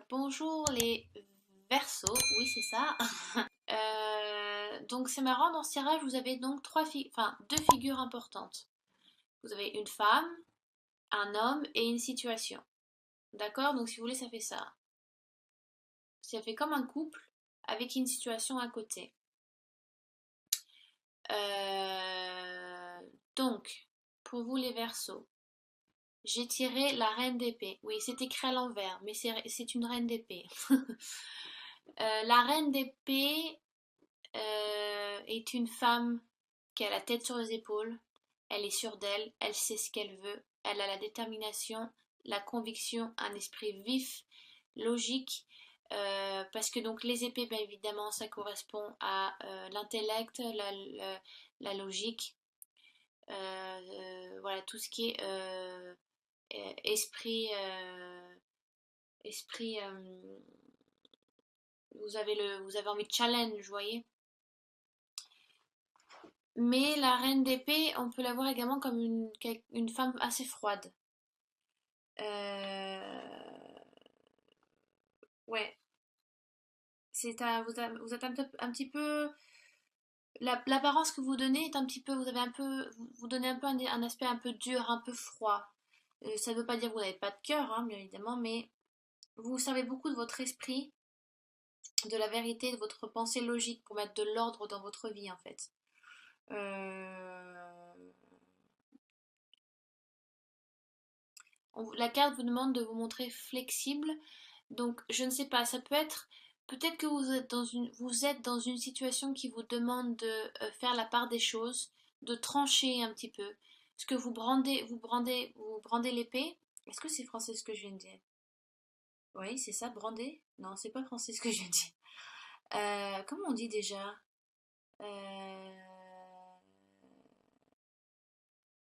Bonjour les Verseaux, oui c'est ça. Donc c'est marrant, dans ce tirage vous avez donc deux figures importantes. Vous avez une femme, un homme et une situation. D'accord? Donc si vous voulez ça fait ça. Ça fait comme un couple avec une situation à côté. Euh, donc pour vous les Verseaux, j'ai tiré la reine d'épée. Oui, c'est écrit à l'envers, mais c'est une reine d'épée. La reine d'épée est une femme qui a la tête sur les épaules, elle est sûre d'elle, elle sait ce qu'elle veut, elle a la détermination, la conviction, un esprit vif, logique, parce que donc les épées, bien évidemment, ça correspond à l'intellect, la logique, voilà tout ce qui est esprit, esprit, vous avez envie de challenge, vous voyez. Mais la reine d'épée, on peut la voir également comme une femme assez froide. Ouais, vous êtes un petit peu. L'apparence que vous donnez est un petit peu. Vous avez un peu. Vous donnez un peu un aspect un peu dur, un peu froid. Ça ne veut pas dire que vous n'avez pas de cœur, hein, bien évidemment, mais vous servez beaucoup de votre esprit, de la vérité, de votre pensée logique pour mettre de l'ordre dans votre vie, en fait. Euh, la carte vous demande de vous montrer flexible. Donc, je ne sais pas, ça peut être. Peut-être que vous êtes dans une situation qui vous demande de faire la part des choses, de trancher un petit peu. Est-ce que vous brandez l'épée? Est-ce que c'est français ce que je viens de dire? Oui, c'est ça, brander? Non, c'est pas français ce que je viens de dire. Comment on dit déjà? Euh,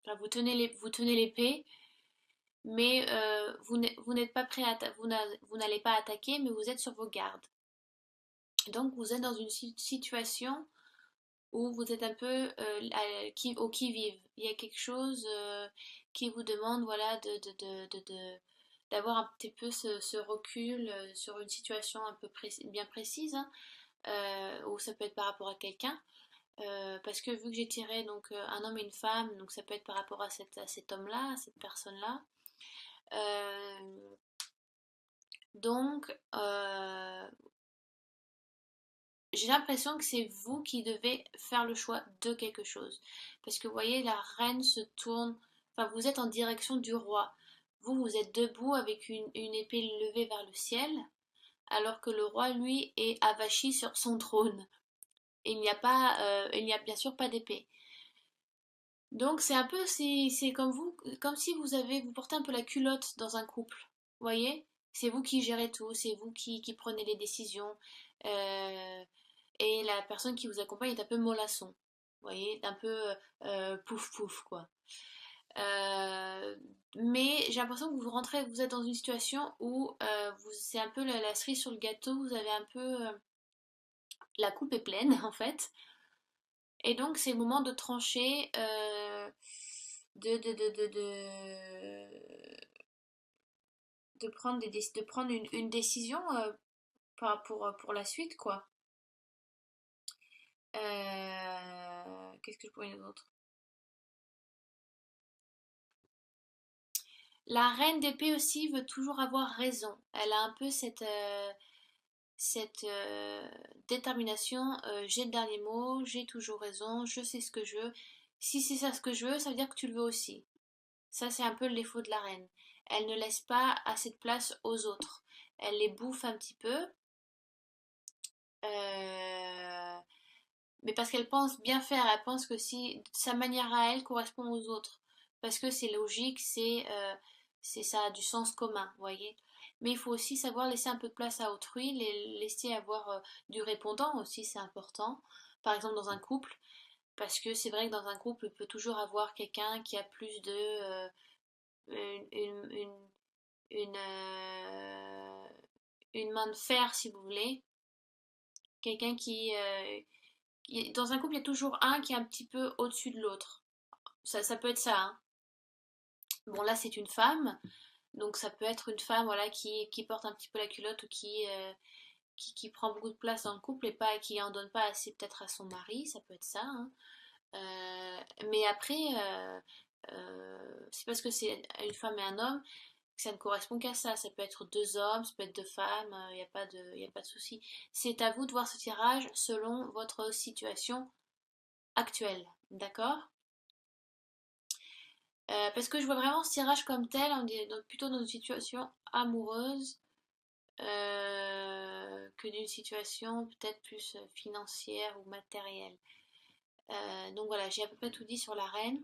enfin, vous tenez l'épée, mais vous n'êtes pas prêt vous n'allez pas attaquer, mais vous êtes sur vos gardes. Donc vous êtes dans une situation où vous êtes un peu au qui-vive. Il y a quelque chose qui vous demande voilà, d'avoir un petit peu ce recul sur une situation un peu bien précise, hein, ou ça peut être par rapport à quelqu'un. Parce que vu que j'ai tiré donc un homme et une femme, donc ça peut être par rapport à cet homme-là, à cette personne-là. Euh, donc, j'ai l'impression que c'est vous qui devez faire le choix de quelque chose. Parce que vous voyez, la reine se tourne, enfin vous êtes en direction du roi. Vous êtes debout avec une épée levée vers le ciel, alors que le roi, lui, est avachi sur son trône. Et il n'y a bien sûr pas d'épée. Donc c'est un peu, c'est comme vous, comme si vous portez un peu la culotte dans un couple. Vous voyez? C'est vous qui gérez tout, c'est vous qui prenez les décisions. Euh, et la personne qui vous accompagne est un peu mollasson. Vous voyez? Un peu pouf pouf, quoi. Euh, mais j'ai l'impression que vous êtes dans une situation où c'est un peu la cerise sur le gâteau, vous avez un peu. La coupe est pleine, en fait. Et donc, c'est le moment de trancher, de prendre une décision pour la suite, quoi. Qu'est-ce que je pourrais dire d'autre? La reine d'épée aussi veut toujours avoir raison. Elle a un peu cette détermination. J'ai le dernier mot, j'ai toujours raison, je sais ce que je veux. Si c'est ça ce que je veux, ça veut dire que tu le veux aussi. Ça, c'est un peu le défaut de la reine. Elle ne laisse pas assez de place aux autres. Elle les bouffe un petit peu, euh, mais parce qu'elle pense bien faire. Elle pense que si sa manière à elle correspond aux autres, parce que c'est logique, ça a du sens commun, vous voyez. Mais il faut aussi savoir laisser un peu de place à autrui, laisser avoir du répondant aussi, c'est important. Par exemple, dans un couple, parce que c'est vrai que dans un couple, il peut toujours avoir quelqu'un qui a plus de une, une, une, une, euh, une main de fer, si vous voulez. Quelqu'un dans un couple, il y a toujours un qui est un petit peu au-dessus de l'autre. Ça peut être ça, hein. Bon, là, c'est une femme. Donc ça peut être une femme voilà, qui porte un petit peu la culotte ou qui prend beaucoup de place dans le couple et pas, qui en donne pas assez peut-être à son mari, ça peut être ça. Hein. Mais après, c'est parce que c'est une femme et un homme que ça ne correspond qu'à ça. Ça peut être deux hommes, ça peut être deux femmes, il n'y a pas de, y a pas de souci. C'est à vous de voir ce tirage selon votre situation actuelle, d'accord? Parce que je vois vraiment ce tirage comme tel, plutôt dans une situation amoureuse que d'une situation peut-être plus financière ou matérielle. Donc voilà, j'ai à peu près tout dit sur la reine.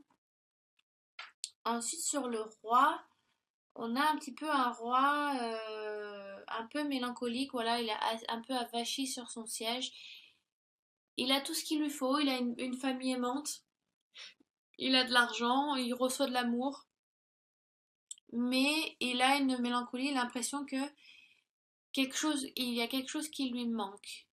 Ensuite, sur le roi, on a un petit peu un roi un peu mélancolique, voilà, il est un peu avachi sur son siège. Il a tout ce qu'il lui faut, il a une famille aimante, il a de l'argent, il reçoit de l'amour, mais il a une mélancolie, l'impression que il y a quelque chose qui lui manque.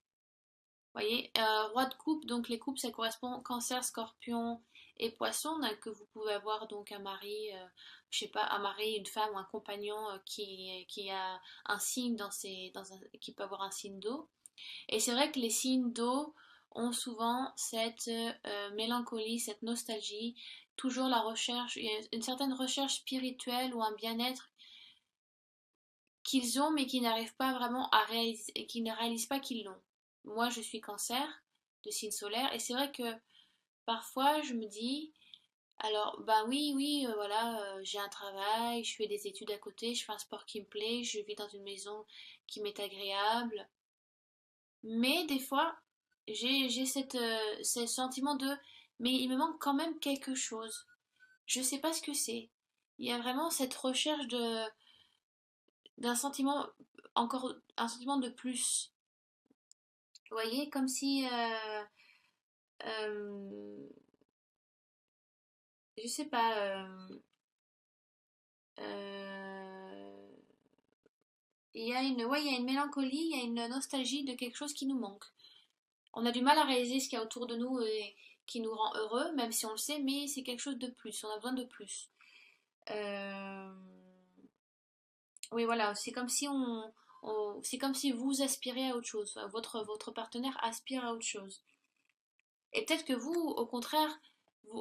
Vous voyez, roi de coupe, donc les coupes, ça correspond cancer, scorpion et poisson, donc, que vous pouvez avoir donc un mari, je sais pas, un mari, une femme ou un compagnon qui a un signe qui peut avoir un signe d'eau. Et c'est vrai que les signes d'eau ont souvent cette mélancolie, cette nostalgie, toujours la recherche, il y a une certaine recherche spirituelle ou un bien-être qu'ils ont mais qui n'arrivent pas vraiment à réaliser, et qui ne réalisent pas qu'ils l'ont. Moi, je suis cancer de signe solaire et c'est vrai que parfois je me dis, alors ben oui, oui, voilà, j'ai un travail, je fais des études à côté, je fais un sport qui me plaît, je vis dans une maison qui m'est agréable, mais des fois j'ai ce sentiment de, mais il me manque quand même quelque chose. Je sais pas ce que c'est. Il y a vraiment cette recherche d'un sentiment, encore un sentiment de plus. Vous voyez, comme si, euh, je sais pas, euh, ouais, il y a une mélancolie, il y a une nostalgie de quelque chose qui nous manque. On a du mal à réaliser ce qu'il y a autour de nous et qui nous rend heureux, même si on le sait, mais c'est quelque chose de plus, on a besoin de plus. Euh, oui, voilà, c'est comme si c'est comme si vous aspirez à autre chose, votre partenaire aspire à autre chose. Et peut-être que vous, au contraire,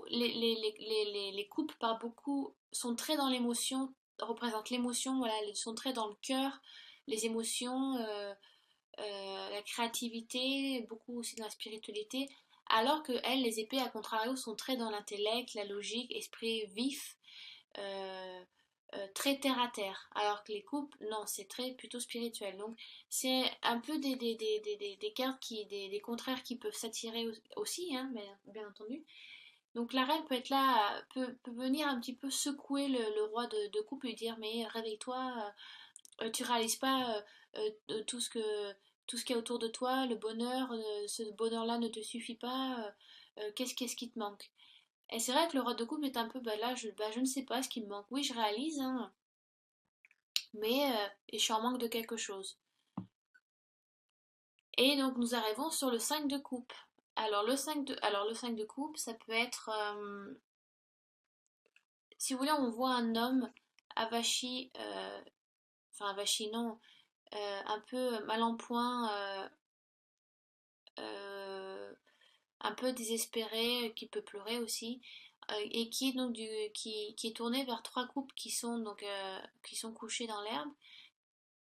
les couples par beaucoup sont très dans l'émotion, représentent l'émotion, voilà, sont très dans le cœur, les émotions, la créativité, beaucoup aussi dans la spiritualité, alors que elles, les épées, à contrario, sont très dans l'intellect, la logique, esprit vif, euh, très terre à terre, alors que les couples, non, c'est très plutôt spirituel. Donc c'est un peu des cartes des contraires qui peuvent s'attirer aussi, hein, bien entendu. Donc la reine peut être là, peut venir un petit peu secouer le roi de couple et dire mais réveille-toi, tu réalises pas tout ce qu'il y a autour de toi, le bonheur, ce bonheur-là ne te suffit pas, qu'est-ce qui te manque? Et c'est vrai que le roi de coupe est un peu, bah là, je ne sais pas ce qui me manque. Oui, je réalise, hein, mais et je suis en manque de quelque chose. Et donc nous arrivons sur le 5 de coupe. Alors le 5 de coupe, ça peut être, si vous voulez, on voit un homme avachi, enfin avachi non, un peu mal en point, euh, un peu désespéré, qui peut pleurer aussi, et qui est donc qui est tourné vers trois couples qui sont couchés dans l'herbe,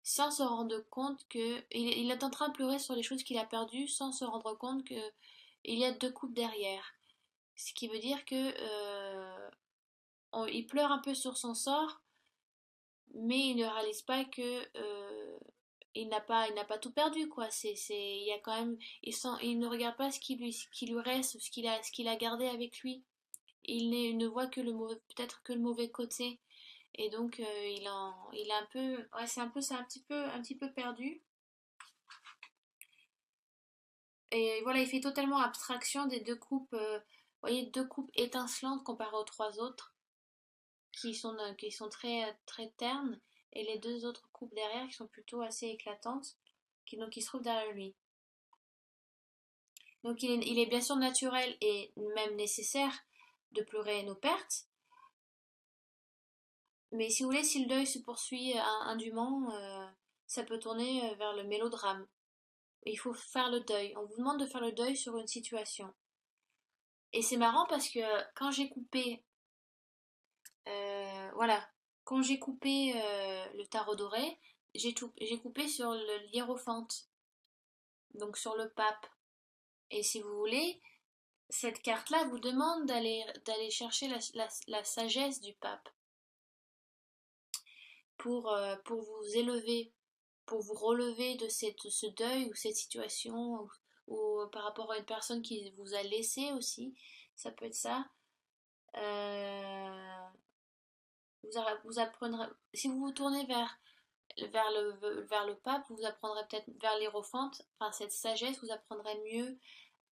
sans se rendre compte que il est en train de pleurer sur les choses qu'il a perdues, sans se rendre compte que il y a deux couples derrière. Ce qui veut dire que il pleure un peu sur son sort, mais il ne réalise pas que il n'a pas tout perdu quoi. Il y a quand même, il ne regarde pas ce qui lui reste, ce qu'il a gardé avec lui. Il ne voit que peut-être que le mauvais côté. Et donc il a un peu, ouais, c'est un petit peu perdu. Et voilà, il fait totalement abstraction des deux coupes, vous voyez, deux coupes étincelantes comparées aux trois autres, qui sont très, très ternes, et les deux autres coupes derrière qui sont plutôt assez éclatantes, qui se trouvent derrière lui. Donc il est bien sûr naturel et même nécessaire de pleurer nos pertes, Mais si vous voulez, si le deuil se poursuit indûment, ça peut tourner vers le mélodrame. Il faut faire le deuil. On vous demande de faire le deuil sur une situation. Et c'est marrant parce que quand j'ai coupé, voilà, quand j'ai coupé le tarot doré, j'ai coupé sur le hiérophante, donc sur le pape. Et si vous voulez, cette carte-là vous demande d'aller chercher la sagesse du pape pour vous élever, pour vous relever de ce deuil ou cette situation, ou par rapport à une personne qui vous a laissé aussi, ça peut être ça. Euh, vous apprendrez, si vous vous tournez vers le pape, vous apprendrez peut-être vers l'hiérophante, enfin cette sagesse, vous apprendrez mieux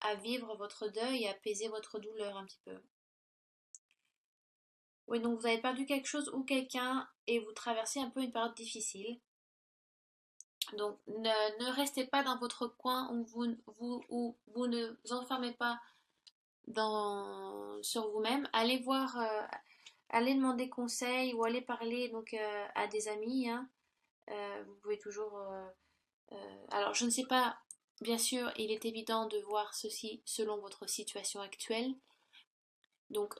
à vivre votre deuil et à apaiser votre douleur un petit peu. Oui, donc vous avez perdu quelque chose ou quelqu'un et vous traversez un peu une période difficile. Donc ne restez pas dans votre coin où vous ne vous enfermez pas sur vous-même. Allez voir, allez demander conseil ou allez parler donc à des amis, hein. Vous pouvez toujours. Alors je ne sais pas, bien sûr, il est évident de voir ceci selon votre situation actuelle. Donc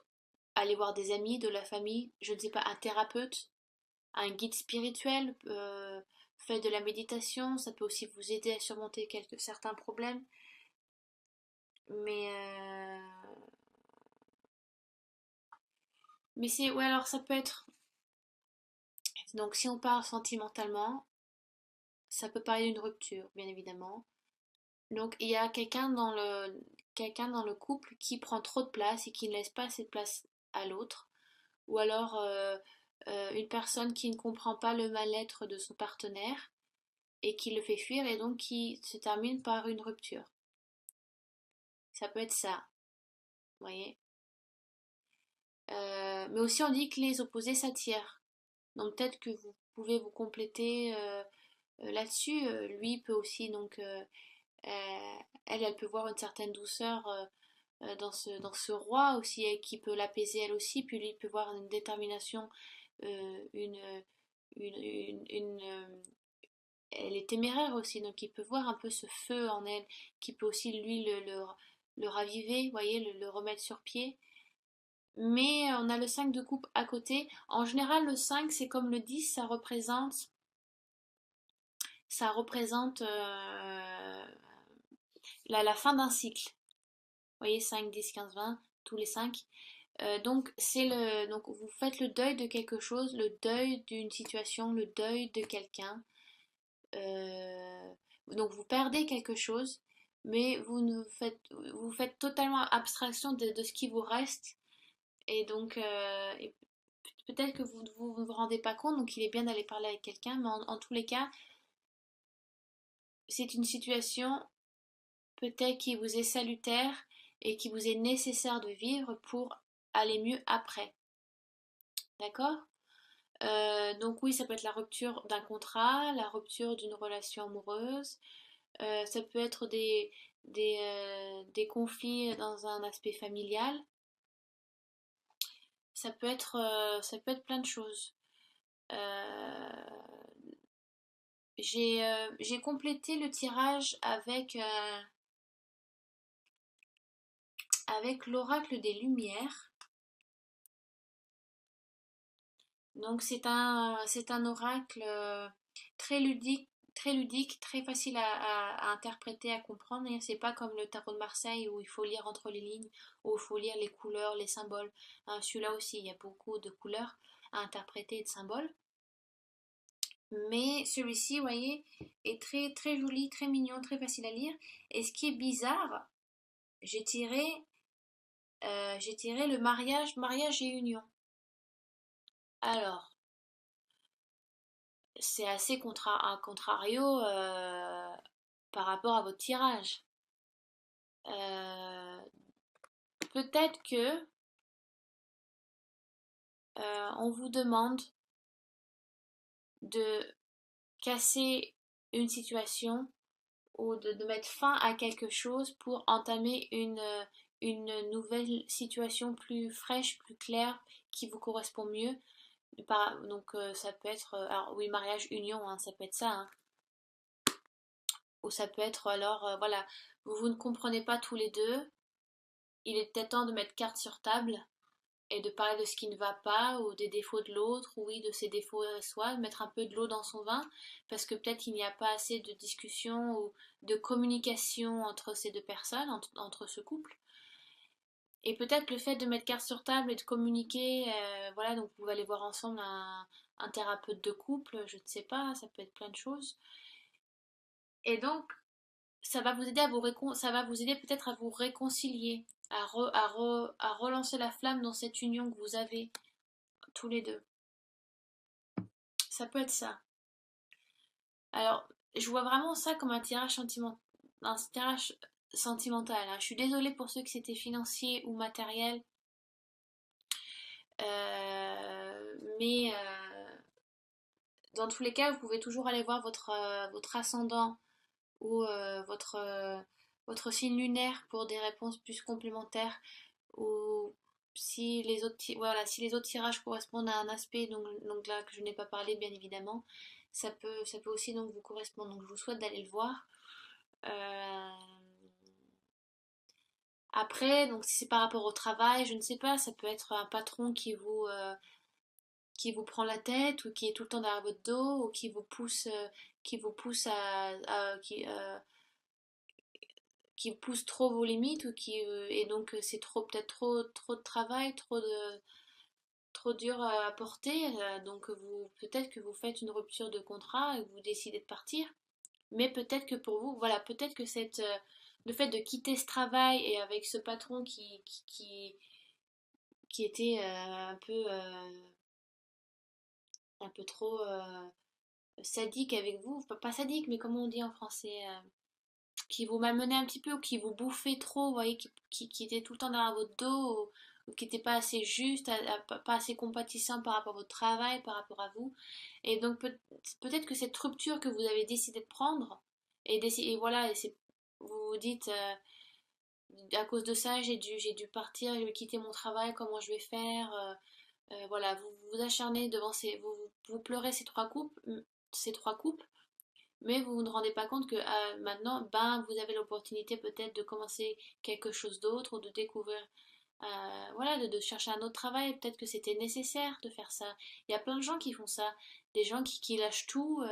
allez voir des amis, de la famille, je ne sais pas, un thérapeute, un guide spirituel, faites de la méditation, ça peut aussi vous aider à surmonter certains problèmes. Mais, mais c'est, ouais, alors ça peut être, donc si on parle sentimentalement, ça peut parler d'une rupture, bien évidemment. Donc il y a quelqu'un dans le couple qui prend trop de place et qui ne laisse pas assez de place à l'autre. Ou alors une personne qui ne comprend pas le mal-être de son partenaire et qui le fait fuir et donc qui se termine par une rupture. Ça peut être ça, vous voyez. Mais aussi on dit que les opposés s'attirent. Donc peut-être que vous pouvez vous compléter là-dessus. Lui peut aussi donc elle peut voir une certaine douceur dans ce roi aussi qui peut l'apaiser elle aussi. Puis lui peut voir une détermination, euh, une, elle est téméraire aussi, donc il peut voir un peu ce feu en elle, qui peut aussi lui le raviver, vous voyez, le remettre sur pied. Mais on a le 5 de coupe à côté. En général, le 5 c'est comme le 10, ça représente la fin d'un cycle. Vous voyez, 5, 10, 15, 20, tous les 5. Donc vous faites le deuil de quelque chose, le deuil d'une situation, le deuil de quelqu'un. Euh, donc vous perdez quelque chose, mais vous faites totalement abstraction de ce qui vous reste. Et donc peut-être que vous ne vous rendez pas compte, donc il est bien d'aller parler avec quelqu'un, mais en tous les cas, c'est une situation peut-être qui vous est salutaire et qui vous est nécessaire de vivre pour aller mieux après. D'accord? Donc oui, ça peut être la rupture d'un contrat, la rupture d'une relation amoureuse, ça peut être des conflits dans un aspect familial, ça peut être plein de choses. Euh, j'ai complété le tirage avec l'oracle des Lumières. Donc c'est un oracle très ludique, très facile à interpréter, à comprendre. Et c'est pas comme le tarot de Marseille où il faut lire entre les lignes, où il faut lire les couleurs, les symboles. Hein, celui-là aussi, il y a beaucoup de couleurs à interpréter et de symboles. Mais celui-ci, vous voyez, est très très joli, très mignon, très facile à lire. Et ce qui est bizarre, j'ai tiré, j'ai tiré le mariage et union. Alors, c'est assez un contrario par rapport à votre tirage. Euh, Peut-être que on vous demande de casser une situation ou de mettre fin à quelque chose pour entamer une nouvelle situation plus fraîche, plus claire, qui vous correspond mieux. Donc ça peut être, alors oui, mariage, union, hein, ça peut être ça, hein. Ou ça peut être alors, voilà, vous ne comprenez pas tous les deux, il est peut-être temps de mettre carte sur table et de parler de ce qui ne va pas ou des défauts de l'autre, ou oui, de ses défauts à soi, de mettre un peu de l'eau dans son vin, parce que peut-être il n'y a pas assez de discussion ou de communication entre ces deux personnes, entre ce couple. Et peut-être le fait de mettre carte sur table et de communiquer, voilà, donc vous allez voir ensemble un thérapeute de couple, je ne sais pas, ça peut être plein de choses. Et donc, ça va vous aider ça va vous aider peut-être à vous réconcilier, à relancer la flamme dans cette union que vous avez tous les deux. Ça peut être ça. Alors, je vois vraiment ça comme un tirage sentimental, hein. Je suis désolée pour ceux que c'était financier ou matériel, mais dans tous les cas, vous pouvez toujours aller voir votre ascendant ou votre signe lunaire pour des réponses plus complémentaires. Ou si les voilà, si les autres tirages correspondent à un aspect donc là que je n'ai pas parlé bien évidemment, ça peut aussi donc vous correspondre. Donc je vous souhaite d'aller le voir. Euh, Après, donc si c'est par rapport au travail, je ne sais pas, ça peut être un patron qui vous prend la tête ou qui est tout le temps derrière votre dos ou qui vous pousse qui pousse trop vos limites ou et donc c'est peut-être trop de travail, trop dur à porter, donc peut-être que vous faites une rupture de contrat et que vous décidez de partir, mais peut-être que pour vous, voilà, peut-être que le fait de quitter ce travail et avec ce patron qui était un peu trop sadique avec vous, pas sadique, mais comment on dit en français, qui vous malmenait un petit peu ou qui vous bouffait trop, vous voyez, qui était tout le temps derrière votre dos ou qui n'était pas assez juste, pas assez compatissant par rapport à votre travail, par rapport à vous. Et donc peut-être que cette rupture que vous avez décidé de prendre, et voilà, vous vous dites, à cause de ça, j'ai dû partir, j'ai dû quitter mon travail, comment je vais faire, voilà, vous vous acharnez devant vous pleurez ces trois coupes, mais vous ne vous rendez pas compte que maintenant, ben, vous avez l'opportunité peut-être de commencer quelque chose d'autre ou de découvrir, voilà, de chercher un autre travail. Peut-être que c'était nécessaire de faire ça. Il y a plein de gens qui font ça, des gens qui lâchent tout,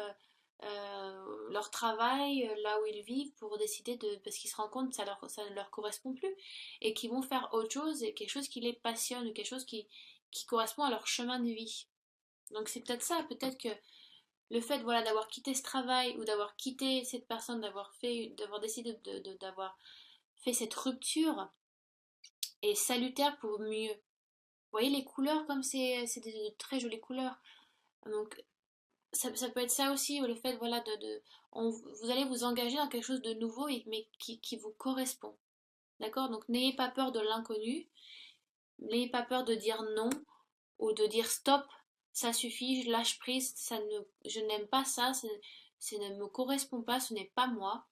leur travail, là où ils vivent, pour décider parce qu'ils se rendent compte que ça ne leur correspond plus et qui vont faire autre chose, et quelque chose qui les passionne, ou quelque chose qui correspond à leur chemin de vie. Donc c'est peut-être ça, peut-être que le fait voilà d'avoir quitté ce travail ou d'avoir quitté cette personne, d'avoir décidé d'avoir fait cette rupture est salutaire pour mieux. Vous voyez les couleurs comme c'est de très jolies couleurs. Donc ça peut être ça aussi, ou le fait voilà vous allez vous engager dans quelque chose de nouveau mais qui vous correspond. D'accord? Donc n'ayez pas peur de l'inconnu, n'ayez pas peur de dire non ou de dire stop, ça suffit, je lâche prise, je n'aime pas ça, ça ne me correspond pas, ce n'est pas moi.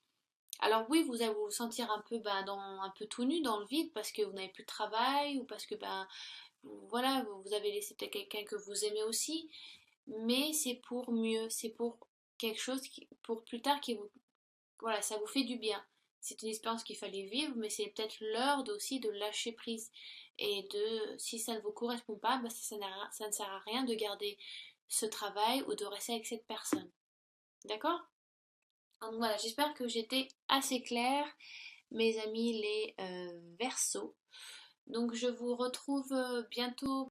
Alors oui, vous allez vous sentir un peu, un peu tout nu dans le vide parce que vous n'avez plus de travail ou parce que voilà, vous avez laissé peut-être quelqu'un que vous aimez aussi, mais c'est pour mieux, c'est pour quelque chose pour plus tard voilà, ça vous fait du bien. C'est une expérience qu'il fallait vivre, mais c'est peut-être l'heure aussi de lâcher prise. Et si ça ne vous correspond pas, ça ne sert à rien de garder ce travail ou de rester avec cette personne. D'accord? Donc voilà, j'espère que j'étais assez claire, mes amis les Verseaux. Donc je vous retrouve bientôt